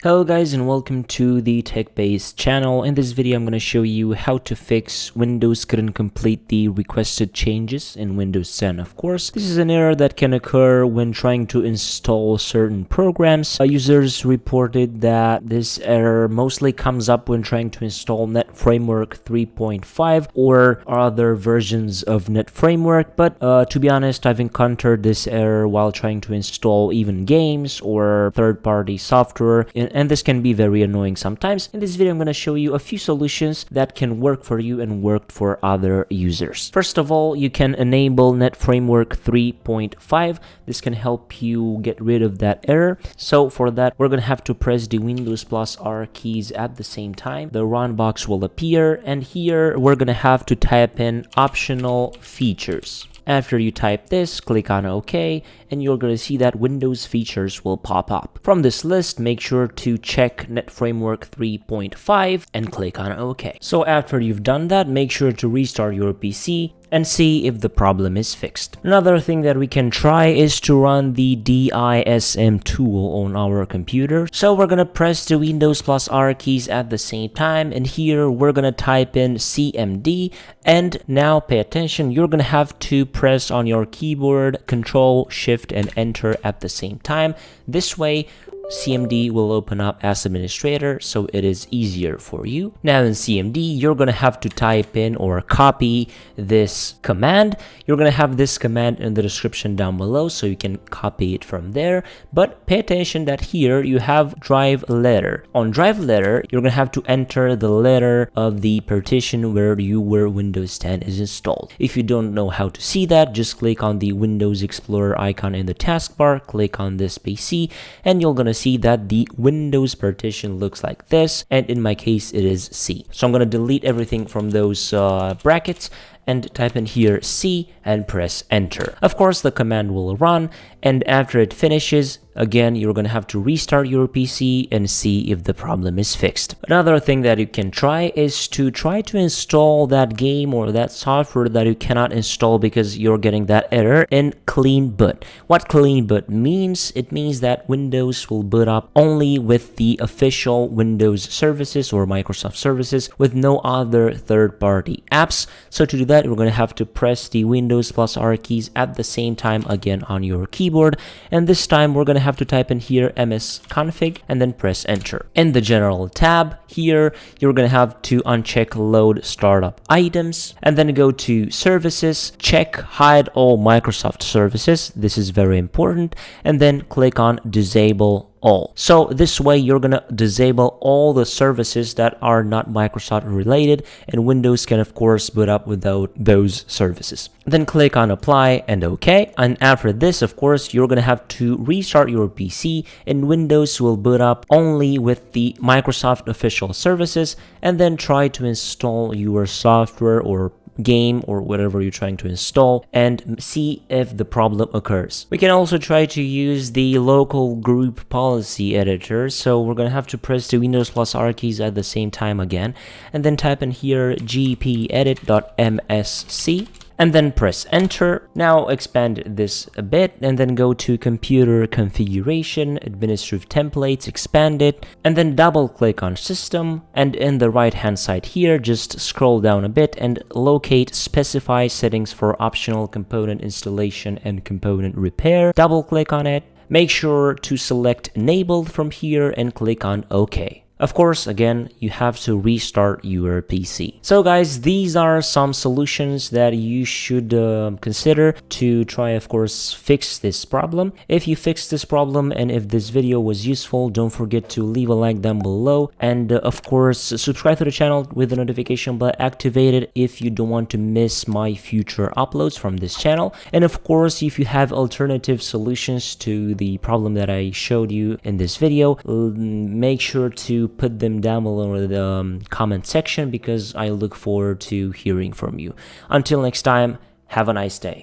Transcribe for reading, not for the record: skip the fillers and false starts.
Hello guys and welcome to the tech-based channel. In this video I'm going to show you how to fix Windows couldn't complete the requested changes in Windows 10. Of course, this is an error that can occur when trying to install certain programs. Users reported that this error mostly comes up when trying to install Net Framework 3.5 or other versions of Net Framework, but to be honest, I've encountered this error while trying to install even games or third-party software, and this can be very annoying sometimes. In this video, I'm going to show you a few solutions that can work for you and work for other users. First of all, you can enable Net Framework 3.5. This can help you get rid of that error. So for that, we're going to have to press the Windows plus R keys at the same time. The run box will appear, and here we're going to have to type in optional features. After you type this, click on OK, and you're going to see that Windows features will pop up. From this list, make sure to check Net Framework 3.5 and click on OK. So after you've done that, make sure to restart your PC and see if the problem is fixed. Another thing that we can try is to run the Dism tool on our computer. So we're going to press the Windows plus R keys at the same time, and here we're going to type in CMD, and now pay attention, you're going to have to press on your keyboard Control, Shift, and Enter at the same time. This way, CMD will open up as administrator, so it is easier for you. Now in CMD, you're going to have to type in or copy this command. You're going to have this command in the description down below, so you can copy it from there. But pay attention that here you have drive letter. On drive letter, you're going to have to enter the letter of the partition where Windows 10 is installed. If you don't know how to see that, just click on the Windows Explorer icon in the taskbar, click on this PC, and you're going to see that the Windows partition looks like this, and in my case it is C. So I'm going to delete everything from those brackets and type in here C and press enter. Of course, the command will run, and after it finishes, again, you're going to have to restart your PC and see if the problem is fixed. Another thing that you can try is to try to install that game or that software that you cannot install because you're getting that error in clean boot. What clean boot means? It means that Windows will boot up only with the official Windows services or Microsoft services with no other third-party apps. So to do that, we're going to have to press the Windows plus R keys at the same time again on your keyboard, and this time we're going to have to type in here msconfig and then press enter. In the general tab here, you're going to have to uncheck load startup items and then go to services, check hide all Microsoft services. This is very important, and then click on disable all. So this way you're gonna disable all the services that are not Microsoft related, and Windows can of course boot up without those services. Then click on apply and OK, and after this, of course, you're gonna have to restart your PC, and Windows will boot up only with the Microsoft official services, and then try to install your software or game or whatever you're trying to install and see if the problem occurs. We can also try to use the local group policy editor, so we're going to have to press the Windows plus R keys at the same time again, and then type in here gpedit.msc and then press enter. Now expand this a bit and then go to computer configuration, administrative templates, expand it, and then double click on system, and in the right hand side here, just scroll down a bit and locate specify settings for optional component installation and component repair. Double click on it, make sure to select enabled from here and click on OK. Of course, again, you have to restart your PC. So guys, these are some solutions that you should consider to try, of course, fix this problem. If you fix this problem and if this video was useful, don't forget to leave a like down below, and of course, subscribe to the channel with the notification bell activated if you don't want to miss my future uploads from this channel. And of course, if you have alternative solutions to the problem that I showed you in this video, make sure to put them down below in the comment section, because I look forward to hearing from you. Until next time, have a nice day.